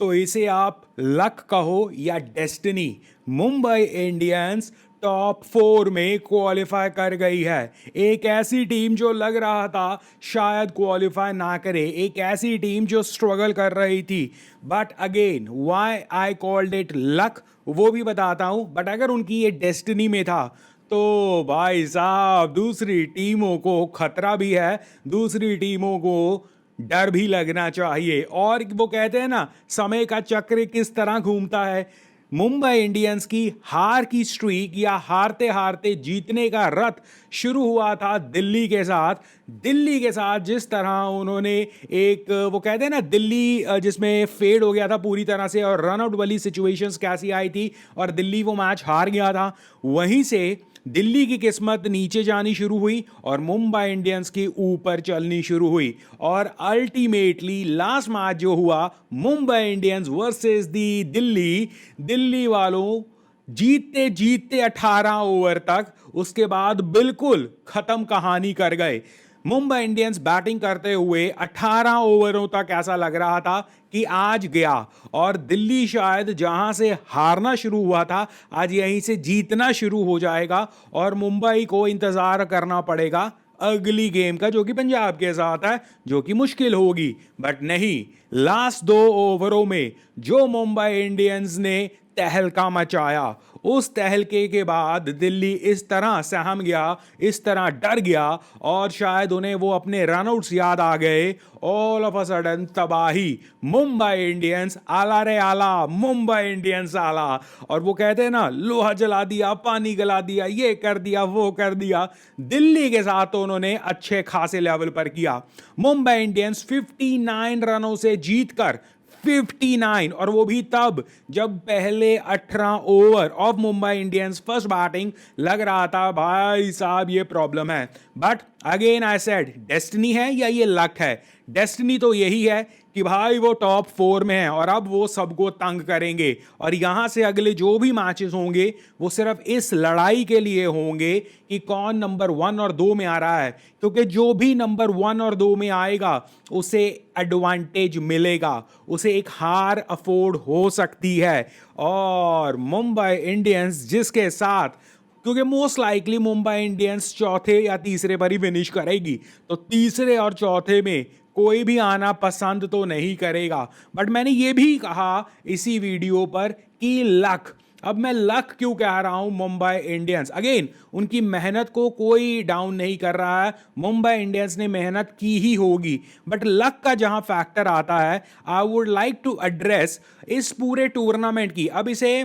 तो इसे आप लक कहो या डेस्टिनी, मुंबई इंडियंस टॉप 4 में क्वालिफाई कर गई है। एक ऐसी टीम जो लग रहा था शायद क्वालिफाई ना करे, एक ऐसी टीम जो स्ट्रगल कर रही थी। But again why I called it luck वो भी बताता हूं। बट अगर उनकी ये डेस्टिनी में था तो भाई साहब दूसरी टीमों को खतरा भी है, दूसरी टीमों को डर भी लगना चाहिए। और वो कहते हैं ना समय का चक्र किस तरह घूमता है। मुंबई इंडियंस की हार की स्ट्रीक या हारते हारते जीतने का रथ शुरू हुआ था दिल्ली के साथ। दिल्ली के साथ जिस तरह उन्होंने एक वो कहते हैं ना दिल्ली जिसमें फेड हो गया था पूरी तरह से और रन आउट वाली सिचुएशंस कैसी आई थी और दिल्ली वो मैच हार गया था, वहीं से दिल्ली की किस्मत नीचे जानी शुरू हुई और मुंबई इंडियंस की ऊपर चलनी शुरू हुई। और अल्टीमेटली लास्ट मैच जो हुआ मुंबई इंडियंस वर्सेस दी दिल्ली, दिल्ली वालों जीतते जीतते 18 ओवर तक, उसके बाद बिल्कुल खत्म कहानी कर गए। मुंबई इंडियंस बैटिंग करते हुए 18 ओवरों तक ऐसा लग रहा था कि आज गया और दिल्ली शायद जहां से हारना शुरू हुआ था आज यहीं से जीतना शुरू हो जाएगा और मुंबई को इंतजार करना पड़ेगा अगली गेम का जो कि पंजाब के साथ है, जो कि मुश्किल होगी। बट नहीं, लास्ट 2 ओवरों में जो मुंबई इंडियंस ने तहलका मचाया, उस तहलके के बाद दिल्ली इस तरह सहम गया, इस तरह डर गया और शायद उन्हें वो अपने रनआउट्स याद आ गए। ऑल ऑफ अ सडन तबाही, मुंबई इंडियंस आला रे आला, मुंबई इंडियंस आला। और वो कहते हैं ना लोहा जला दिया, पानी गला दिया, ये कर दिया, वो कर दिया। दिल्ली के साथ तो उन्होंने अच्छे खासे लेवल पर किया। मुंबई इंडियंस 59 रनों से जीतकर 59, और वो भी तब जब पहले 18 over of Mumbai Indians first batting लग रहा था भाई साहब ये प्रॉब्लम है। But again I said destiny है या ये लक है। डेस्टिनी तो यही है कि भाई वो टॉप 4 में है और अब वो सबको तंग करेंगे और यहां से अगले जो भी मैचेस होंगे वो सिर्फ इस लड़ाई के लिए होंगे कि कौन नंबर 1 और 2 में आ रहा है, क्योंकि जो भी नंबर 1 और 2 में आएगा उसे एडवांटेज मिलेगा, उसे एक हार अफोर्ड हो सकती है। और मुंबई इंडियंस जिसके साथ, क्योंकि मोस्ट लाइकली मुंबई इंडियंस चौथे या तीसरे पर ही फिनिश करेगी, तो तीसरे और चौथे में कोई भी आना पसंद तो नहीं करेगा। बट मैंने ये भी कहा इसी वीडियो पर कि लक, अब मैं लक क्यों कह रहा हूं मुंबई इंडियंस, अगेन उनकी मेहनत को कोई डाउन नहीं कर रहा है, मुंबई इंडियंस ने मेहनत की ही होगी। बट लक का जहां फैक्टर आता है, I would like to address इस पूरे टूर्नामेंट की। अब इसे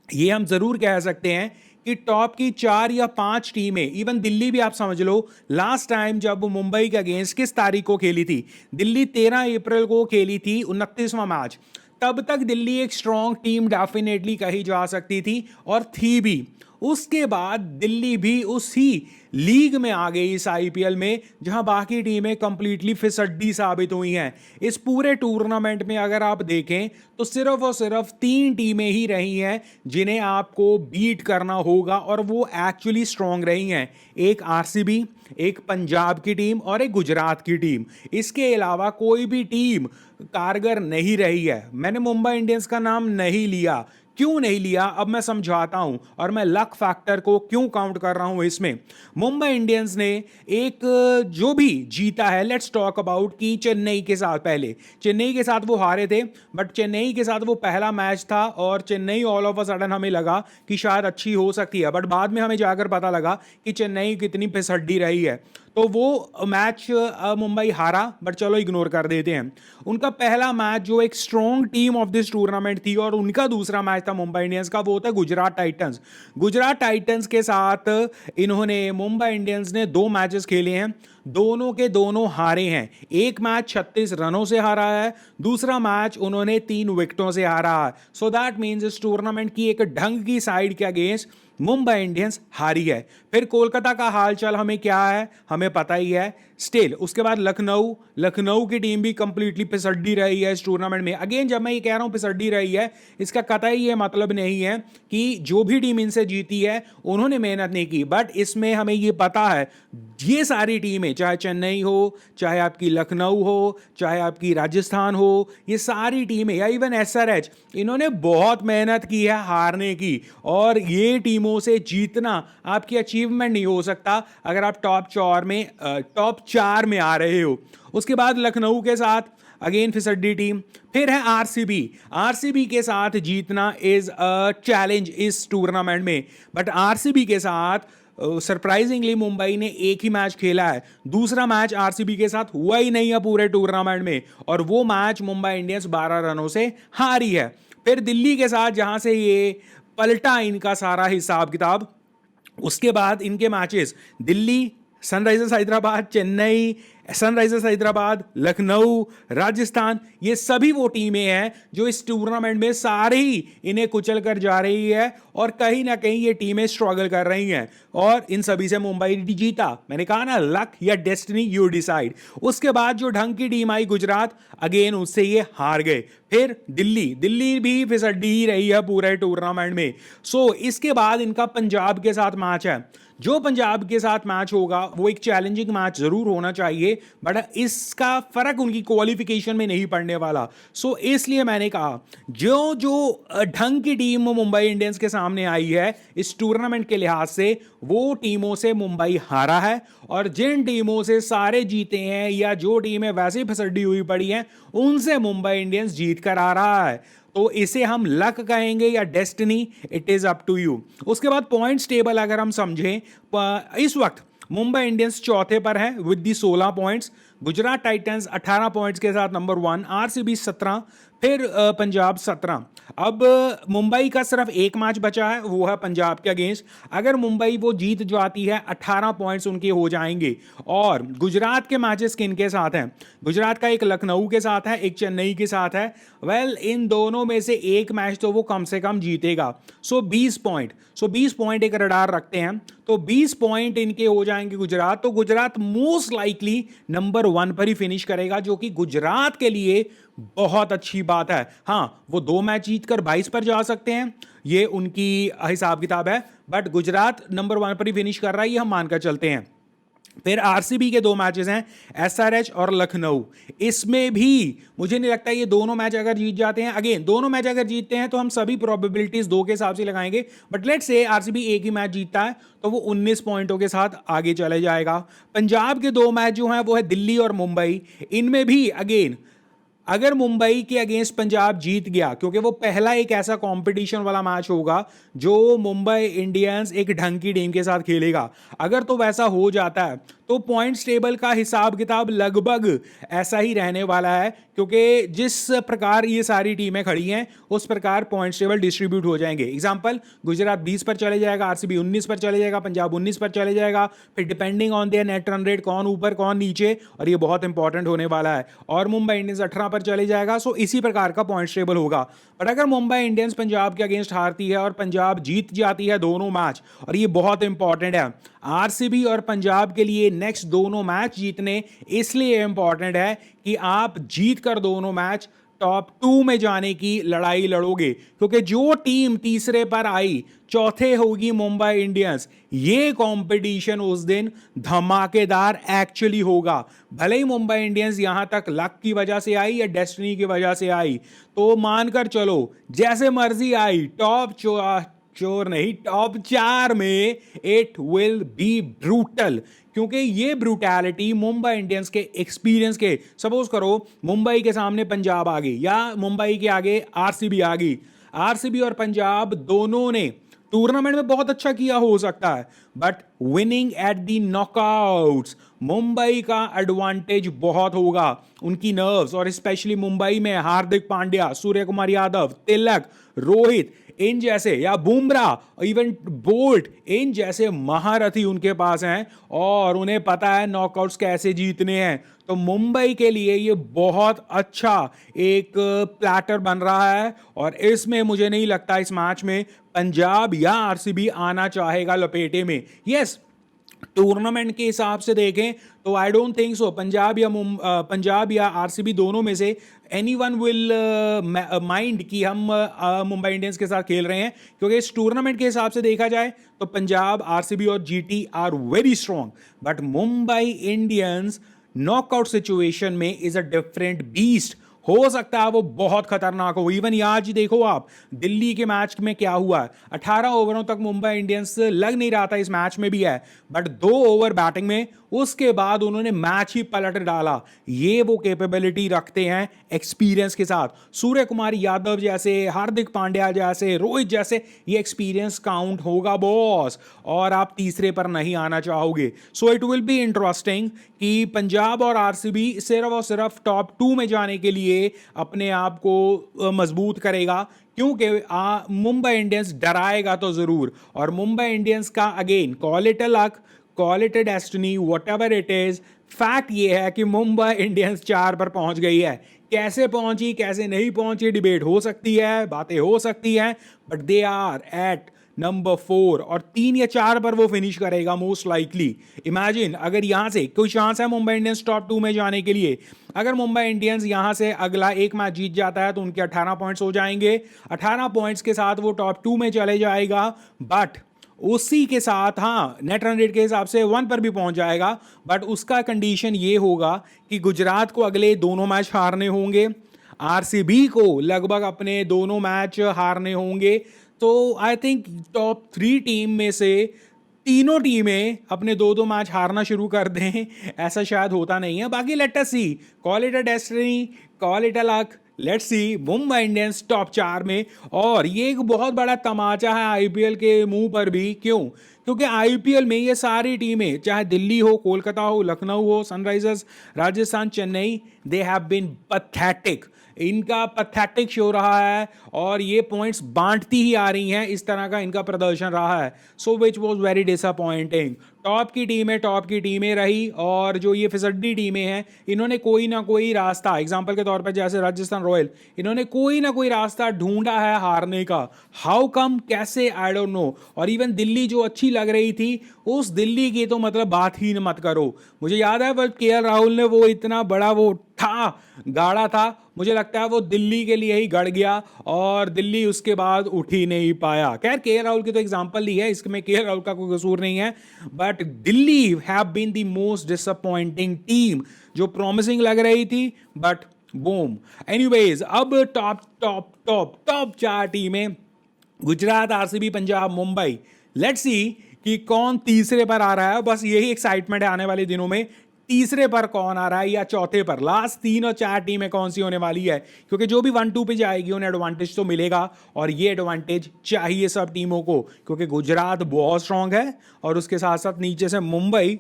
ये हम जरूर कह सकते हैं कि टॉप की 4 या 5 टीमें, इवन दिल्ली भी आप समझ लो, लास्ट टाइम जब मुंबई के अगेंस्ट किस तारीख को खेली थी, दिल्ली 13 अप्रैल को खेली थी 29वां मैच। तब तक दिल्ली एक स्ट्रॉन्ग टीम डेफिनेटली कही जा सकती थी और थी भी। उसके बाद दिल्ली भी उसी लीग में आ गई इस आईपीएल में जहां बाकी टीमें कंप्लीटली फिसड्डी साबित हुई हैं। इस पूरे टूर्नामेंट में अगर आप देखें तो सिर्फ और सिर्फ 3 टीमें ही रही हैं जिन्हें आपको बीट करना होगा और वो एक्चुअली स्ट्रांग रही हैं। एक आरसीबी, एक पंजाब की टीम और एक गुजरात की टीम। इसके अलावा कोई भी टीम कारगर नहीं रही है। मैंने मुंबई इंडियंस का नाम नहीं लिया, क्यों नहीं लिया अब मैं समझाता हूं और मैं लक फैक्टर को क्यों काउंट कर रहा हूं इसमें। मुंबई इंडियंस ने एक जो भी जीता है, लेट्स टॉक अबाउट कि चेन्नई के साथ, पहले चेन्नई के साथ वो हारे थे, बट चेन्नई के साथ वो पहला मैच था और Chennai all of a sudden हमें लगा कि शायद अच्छी हो सकती है, बट बाद में हमें जाकर पता लगा कि चेन्नई कितनी फिसड्डी रही है। तो वो मैच मुंबई हारा, बट चलो इग्नोर कर देते हैं। उनका पहला मैच जो एक strong team of this tournament थी और उनका दूसरा मैच था मुंबई इंडियंस का, वो था गुजरात टाइटंस। गुजरात टाइटंस के साथ इन्होंने, मुंबई इंडियंस ने 2 मैचेस खेले हैं, दोनों के दोनों हारे हैं। एक मैच 36 रनों से हारा है, दूसरा मैच उन्होंने 3 विकेटों से हारा है। सो दैट मीन्स इस टूर्नामेंट की एक ढंग की साइड के अगेंस्ट मुंबई इंडियंस हारी है। फिर कोलकाता का हालचाल हमें क्या है, हमें पता ही है स्टिल। उसके बाद लखनऊ, लखनऊ की टीम भी कंप्लीटली पिसड्डी रही है इस टूर्नामेंट में। अगेन जब मैं ये कह रहा हूं पिसड्डी रही है, इसका कतई ये मतलब नहीं है कि जो भी टीम इनसे जीती है उन्होंने मेहनत नहीं की, बट इसमें हमें ये पता है ये सारी टीमें टीमें, चाहे चेन्नई हो, चाहे आपकी लखनऊ हो, चाहे आपकी राजस्थान हो, ये सारी टीमें या इवन एसआरएच, इन्होंने बहुत मेहनत की है हारने की। और ये टीमों से जीतना आपकी अचीवमेंट नहीं हो सकता अगर आप टॉप 4 में आ रहे हो। उसके बाद लखनऊ के साथ अगेन फिसड्डी टीम, फिर है आरसीबी। आरसीबी के साथ जीतना इज अ चैलेंज इस टूर्नामेंट में, बट आरसीबी के साथ सरप्राइजिंगली मुंबई ने एक ही मैच खेला है, दूसरा मैच आरसीबी के साथ हुआ ही नहीं है पूरे टूर्नामेंट में, और वो मैच मुंबई इंडियंस 12 रनों से हारी है। फिर दिल्ली के साथ जहां से ये पलटा इनका सारा हिसाब किताब, उसके बाद इनके matches Delhi, Sunrisers Hyderabad, Chennai, Sunrisers Hyderabad, Lucknow, Rajasthan, ये सभी वो टीमें हैं जो इस टूर्नामेंट में सारे ही इन्हें कुचल कर जा रही है, और कहीं ना कहीं ये टीमें स्ट्रगल कर रही हैं, और इन सभी से मुंबई जीता। मैंने कहा ना, लक या डेस्टिनी यू डिसाइड। उसके बाद जो ढंग की टीम आई गुजरात, अगेन उससे ये हार गए। फिर दिल्ली भी फिसड्डी ही रही है पूरे टूर्नामेंट में। सो इसके बाद इनका पंजाब के साथ मैच है। जो पंजाब के साथ मैच होगा वो एक चैलेंजिंग मैच जरूर होना चाहिए, बट इसका फर्क उनकी क्वालिफिकेशन में नहीं पड़ने वाला। सो इसलिए मैंने कहा जो ढंग की टीम मुंबई इंडियंस के सामने आई है इस टूर्नामेंट के लिहाज से, वो टीमों से मुंबई हारा है, और जिन टीमों से सारे जीते हैं या जो टीमें वैसे ही फिसड्डी हुई पड़ी हैं, उनसे मुंबई इंडियंस जीत कर आ रहा है। तो इसे हम लक कहेंगे या destiny, it is up to you. उसके बाद पॉइंट्स टेबल अगर हम समझें, इस वक्त मुंबई इंडियंस चौथे पर है with the 16 points, Gujarat Titans 18 points के साथ नंबर 1, आरसीबी 17, फिर पंजाब 17। अब मुंबई का सिर्फ एक मैच बचा है, वो है पंजाब के अगेंस्ट। अगर मुंबई वो जीत जाती है, 18 पॉइंट्स उनके हो जाएंगे। और गुजरात के मैचेस किनके साथ हैं? गुजरात का एक लखनऊ के साथ है, एक चेन्नई के साथ है। वेल, इन दोनों में से एक मैच तो वो कम से कम जीतेगा। सो 20 पॉइंट एक रडार रखते हैं, तो 20 पॉइंट इनके हो जाएंगे गुजरात। तो गुजरात मोस्ट लाइकली नंबर 1 पर ही फिनिश करेगा, जो कि गुजरात के लिए बहुत अच्छी बात है। हाँ, वो 2 मैच जीतकर 22 पर जा सकते हैं, ये उनकी हिसाब किताब है, बट गुजरात नंबर 1 पर ही फिनिश कर रहा है, ये हम मानकर चलते हैं। फिर आरसीबी के 2 मैचेस हैं, एसआरएच और लखनऊ। इसमें भी मुझे नहीं लगता ये दोनों मैच अगर जीत जाते हैं, अगेन दोनों मैच अगर जीतते हैं तो हम सभी प्रोबेबिलिटीज 2 के हिसाब से लगाएंगे, बट लेट्स से आरसीबी एक ही मैच जीतता है तो वो 19 पॉइंटों के साथ आगे चले जाएगा। पंजाब के 2 मैच जो हैं वो है दिल्ली और मुंबई। इनमें भी अगेन अगर मुंबई के अगेंस्ट पंजाब जीत गया, क्योंकि वो पहला एक ऐसा कंपटीशन वाला मैच होगा जो मुंबई इंडियंस एक ढंग की टीम के साथ खेलेगा, अगर तो वैसा हो जाता है तो पॉइंट्स टेबल का हिसाब किताब लगभग ऐसा ही रहने वाला है, क्योंकि जिस प्रकार ये सारी टीमें खड़ी हैं उस प्रकार पॉइंट्स टेबल डिस्ट्रीब्यूट हो जाएंगे। एग्जांपल, गुजरात 20 पर चले जाएगा, आरसीबी 19 पर चले जाएगा, पंजाब 19 पर चले जाएगा, फिर depending on their net run rate कौन ऊपर कौन नीचे, और ये बहुत इंपॉर्टेंट होने वाला है, और मुंबई इंडियंस 18 पर चले जाएगा। सो इसी प्रकार का पॉइंट्स टेबल होगा। बट अगर मुंबई इंडियंस पंजाब के अगेंस्ट हारती है और पंजाब जीत जाती है दोनों मैच, और ये बहुत इंपॉर्टेंट है आरसीबी और पंजाब के लिए, नेक्स्ट दोनों मैच जीतने इसलिए इंपॉर्टेंट है कि आप जीत कर दोनों मैच टॉप 2 में जाने की लड़ाई लड़ोगे, क्योंकि जो टीम तीसरे पर आई चौथे होगी मुंबई इंडियंस। ये कंपटीशन उस दिन धमाकेदार एक्चुअली होगा। भले ही मुंबई इंडियंस यहां तक लक की वजह से आई या डेस्टिनी की वजह से आई, तो मानकर चलो जैसे मर्जी आई, टॉप 4 में इट विल बी ब्रूटल, क्योंकि ये ब्रूटैलिटी मुंबई इंडियंस के एक्सपीरियंस के, सपोज करो मुंबई के सामने पंजाब आ गई या मुंबई के आगे आरसीबी आ गई, आरसीबी और पंजाब दोनों ने टूर्नामेंट में बहुत अच्छा किया हो सकता है, but winning at the knockouts Mumbai का एडवांटेज बहुत होगा। उनकी नर्व्स, और स्पेशली मुंबई में हार्दिक पांड्या, सूर्य कुमार यादव, तिलक, रोहित इन जैसे, या बुमराह, इवन बोल्ट, इन जैसे महारथी उनके पास हैं, और उन्हें पता है नॉकआउट्स कैसे जीतने हैं। तो मुंबई के लिए ये बहुत अच्छा एक प्लैटर बन रहा है, और इसमें मुझे नहीं लगता इस मैच में पंजाब या आरसीबी आना चाहेगा लपेटे में। यस, टूर्नामेंट के हिसाब से देखें तो I don't think so Punjab या आरसीबी दोनों में से एनी वन विल माइंड कि हम मुंबई इंडियंस के साथ खेल रहे हैं, क्योंकि इस टूर्नामेंट के हिसाब से देखा जाए तो पंजाब, आरसीबी और GT R very strong, but Mumbai Indians knockout situation में इज अ डिफरेंट बीस्ट। हो सकता है वो बहुत खतरनाक हो। इवन आज देखो आप दिल्ली के मैच में क्या हुआ, 18 ओवरों तक मुंबई इंडियंस लग नहीं रहा था, इस मैच में भी है, बट 2 ओवर बैटिंग में उसके बाद उन्होंने मैच ही पलट डाला। ये वो कैपेबिलिटी रखते हैं एक्सपीरियंस के साथ। सूर्य कुमार यादव जैसे, हार्दिक पांड्या जैसे, रोहित जैसे, ये एक्सपीरियंस काउंट होगा बॉस, और आप तीसरे पर नहीं आना चाहोगे। So it will be interesting कि पंजाब और आरसीबी सिर्फ और सिर्फ टॉप 2 में जाने के लिए अपने आप को मजबूत करेगा, क्योंकि मुंबई इंडियंस डराएगा तो जरूर। और मुंबई इंडियंस का again call it a luck, call it a destiny, what ever it is, fact ये है कि मुंबई इंडियंस 4 पर पहुंच गई है। कैसे पहुंची कैसे नहीं पहुंची डिबेट हो सकती है, बातें हो सकती हैं, but they are at number 4 और 3 या 4 पर वो फिनिश करेगा मोस्ट लाइकली। इमेजिन अगर यहां से कोई चांस है मुंबई इंडियंस टॉप 2 में जाने के लिए, अगर मुंबई इंडियंस यहां से अगला एक मैच जीत जाता है तो उनके 18 पॉइंट्स हो जाएंगे। 18 पॉइंट्स के साथ वो टॉप 2 में चले जाएगा, बट उसी के साथ हाँ नेट रन रेट के हिसाब से 1 पर भी पहुंच जाएगा, बट उसका कंडीशन ये होगा कि गुजरात को अगले दोनों मैच हारने होंगे, आरसीबी को लगभग अपने दोनों मैच हारने होंगे। तो आई थिंक टॉप 3 टीम में से तीनों टीमें अपने 2-2 मैच हारना शुरू कर दें, ऐसा शायद होता नहीं है। बाकी let us see, call it a destiny, call it a luck, let's see Mumbai Indians top 4 में। और ये एक बहुत बड़ा तमाचा है आईपीएल के मुंह पर भी। क्यों? क्योंकि आईपीएल में ये सारी टीमें, चाहे दिल्ली हो, कोलकाता हो, लखनऊ हो, Sunrisers, Rajasthan, Chennai, they have been pathetic. इनका पैथेटिक शो रहा है और ये पॉइंट्स बांटती ही आ रही हैं, इस तरह का इनका प्रदर्शन रहा है। So which was very disappointing. Top की टीमें रही, और जो ये फिसड्डी टीमें हैं इन्होंने कोई ना कोई रास्ता, एग्जांपल के तौर पर जैसे राजस्थान रॉयल, इन्होंने कोई ना कोई रास्ता ढूंढा है हारने का। हाउ कम, कैसे, आई डोंट नो। और इवन दिल्ली जो अच्छी लग रही थी, उस दिल्ली की तो मतलब बात ही मत करो। मुझे याद है केएल राहुल ने वो इतना बड़ा वो गाड़ा था, मुझे लगता है वो दिल्ली के लिए ही गड़ गया, और दिल्ली उसके बाद उठ ही नहीं पाया। खैर केएल राहुल की तो एग्जांपल ली है, इसमें केएल राहुल का कोई कसूर नहीं है, but Delhi have been the most disappointing team, जो प्रॉमिसिंग लग रही थी, बट बूम। एनीवेज, अब टॉप टॉप टॉप टॉप 4 टीमें, Gujarat, RCB, Punjab, Mumbai. Let's see कि कौन तीसरे पर आ रहा है। बस यही एक्साइटमेंट है आने वाले दिनों में, तीसरे पर कौन आ रहा है या चौथे पर। लास्ट 3 और 4 टीमें कौन सी होने वाली है, क्योंकि जो भी 1-2 पे जाएगी उन्हें एडवांटेज तो मिलेगा, और ये एडवांटेज चाहिए सब टीमों को, क्योंकि गुजरात बहुत स्ट्रांग है और उसके साथ साथ नीचे से मुंबई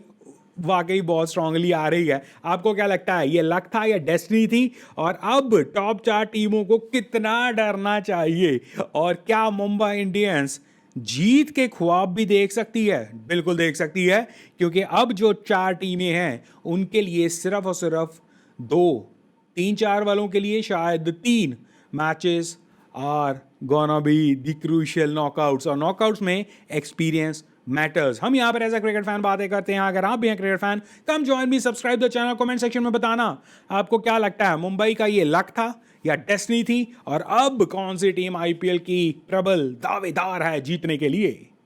वाकई बहुत स्ट्रांगली आ रही है। आपको क्या लगता है, ये लक था या डेस्टिनी थी? और अब टॉप 4 टीमों को कितना डरना चाहिए, और क्या मुंबई इंडियंस जीत के ख्वाब भी देख सकती है? बिल्कुल देख सकती है, क्योंकि अब जो 4 टीमें हैं उनके लिए सिर्फ और सिर्फ 2, 3-4 वालों के लिए शायद 3 matches are gonna be the crucial knockouts, और नॉकआउट्स में एक्सपीरियंस मैटर्स। हम यहाँ पर एज अ क्रिकेट फैन बातें करते हैं। अगर आप भी हैं cricket fan, come join me, subscribe the channel, comment section में बताना आपको क्या लगता है, मुंबई का ये लक था या डेस्टिनी थी, और अब कौन सी टीम आईपीएल की प्रबल दावेदार है जीतने के लिए।